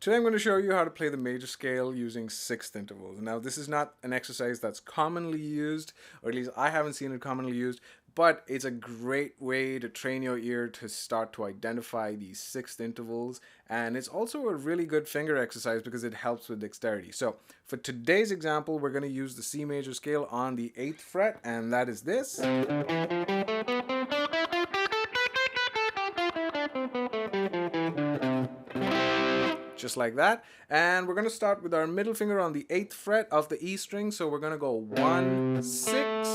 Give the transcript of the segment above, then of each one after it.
Today I'm going to show you how to play the major scale using sixth intervals. Now this is not an exercise that's commonly used, or at least I haven't seen it commonly used, but it's a great way to train your ear to start to identify these sixth intervals, and it's also a really good finger exercise because it helps with dexterity. So for today's example, we're going to use the C major scale on the 8th fret, and that is this. Just like that. And we're going to start with our middle finger on the 8th fret of the E string. So we're going to go 1, 6.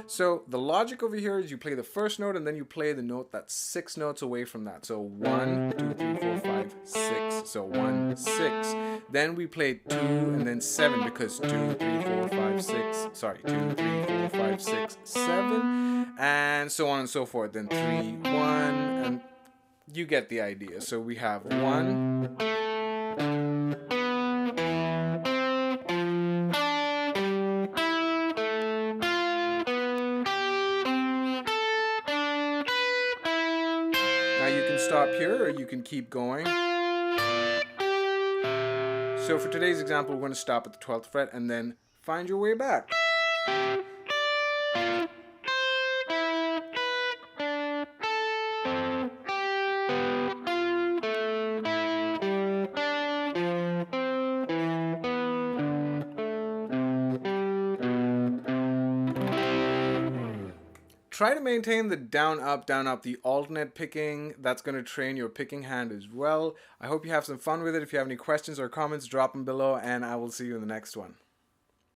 So the logic over here is you play the first note and then you play the note that's 6 notes away from that. So 1, 2, 3, 4, 5, 6. So 1, 6. Then we play 2 and then 7 because 2, 3, 4, 5, 6. Sorry, 2, 3, 4, 5, 6, 7. And so on and so forth. Then 3, 1. And you get the idea. So we have 1. Now you can stop here or you can keep going. So for today's example, we're going to stop at the 12th fret and then find your way back. Try to maintain the down, up, the alternate picking. That's going to train your picking hand as well. I hope you have some fun with it. If you have any questions or comments, drop them below, and I will see you in the next one.